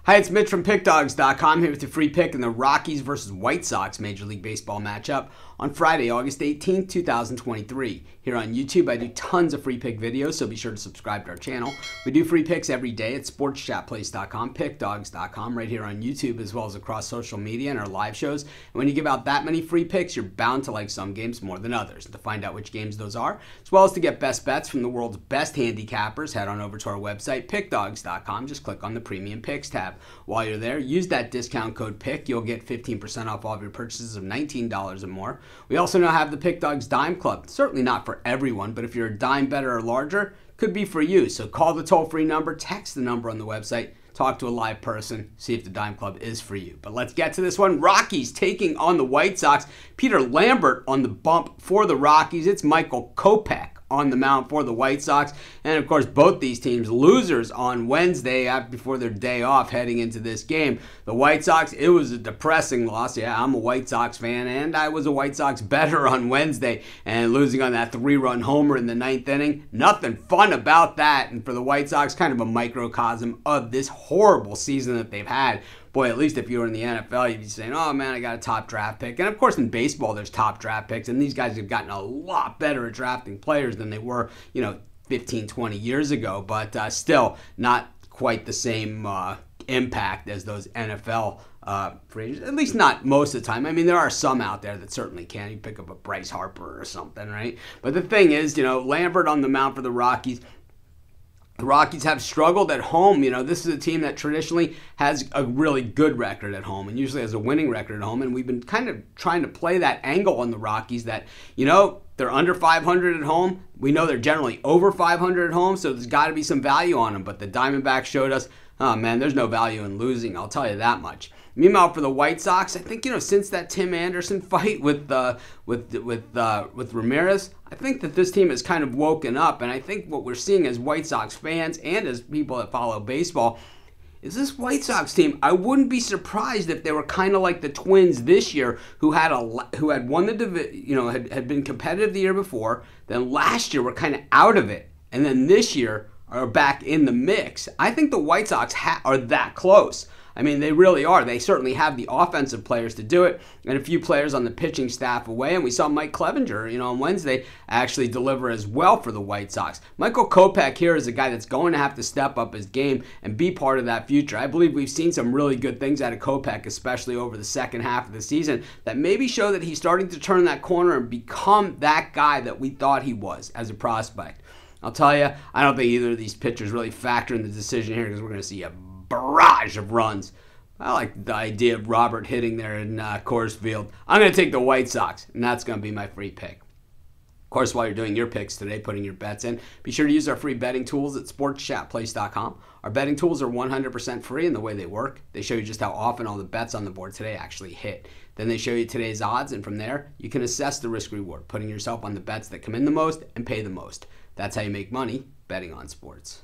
Hi, it's Mitch from Pickdawgz.com here with your free pick in the Rockies versus White Sox Major League Baseball matchup on Friday, August 18th, 2023. Here on YouTube, I do tons of free pick videos, so be sure to subscribe to our channel. We do free picks every day at sportschatplace.com, pickdawgz.com, right here on YouTube, as well as across social media and our live shows. And when you give out that many free picks, you're bound to like some games more than others. And to find out which games those are, as well as to get best bets from the world's best handicappers, head on over to our website, pickdawgz.com. Just click on the Premium Picks tab. While you're there, use that discount code PICK. You'll get 15% off all of your purchases of $19 or more. We also now have the Pick Dawgz Dime Club. Certainly not for everyone, but if you're a dime better or larger, could be for you. So call the toll-free number, text the number on the website, talk to a live person, see if the Dime Club is for you. But let's get to this one. Rockies taking on the White Sox. Peter Lambert on the bump for the Rockies. It's Michael Kopech on the mound for the White Sox. And of course, both these teams losers on Wednesday before their day off heading into this game. The White Sox, it was a depressing loss. Yeah, I'm a White Sox fan, and I was a White Sox bettor on Wednesday. And losing on that 3-run homer in the 9th inning, nothing fun about that. And for the White Sox, kind of a microcosm of this horrible season that they've had. Boy, at least if you were in the NFL, you'd be saying, oh man, I got a top draft pick. And of course in baseball, there's top draft picks, and these guys have gotten a lot better at drafting players than they were, 15, 20 years ago, but still not quite the same impact as those NFL free agents, at least not most of the time. I mean, there are some out there that certainly can. You pick up a Bryce Harper or something, right? But the thing is, Lambert on the mound for the Rockies. The Rockies have struggled at home. This is a team that traditionally has a really good record at home and usually has a winning record at home. And we've been kind of trying to play that angle on the Rockies that, they're under 500 at home. We know they're generally over 500 at home, so there's got to be some value on them. But the Diamondbacks showed us, oh man, there's no value in losing. I'll tell you that much. Meanwhile, for the White Sox, I think since that Tim Anderson fight with Ramirez, I think that this team has kind of woken up, and I think what we're seeing as White Sox fans and as people that follow baseball is this White Sox team. I wouldn't be surprised if they were kind of like the Twins this year, who had won the division, had been competitive the year before. Then last year were kind of out of it, and then this year are back in the mix. I think the White Sox are that close. I mean, they really are. They certainly have the offensive players to do it, and a few players on the pitching staff away. And we saw Mike Clevenger, on Wednesday, actually deliver as well for the White Sox. Michael Kopech here is a guy that's going to have to step up his game and be part of that future. I believe we've seen some really good things out of Kopech, especially over the second half of the season, that maybe show that he's starting to turn that corner and become that guy that we thought he was as a prospect. I'll tell you, I don't think either of these pitchers really factor in the decision here because we're going to see a barrage of runs. I like the idea of Robert hitting there in Coors Field. I'm going to take the White Sox, and that's going to be my free pick. Of course, while you're doing your picks today, putting your bets in, be sure to use our free betting tools at sportschatplace.com. Our betting tools are 100% free in the way they work. They show you just how often all the bets on the board today actually hit. Then they show you today's odds, and from there, you can assess the risk-reward, putting yourself on the bets that come in the most and pay the most. That's how you make money betting on sports.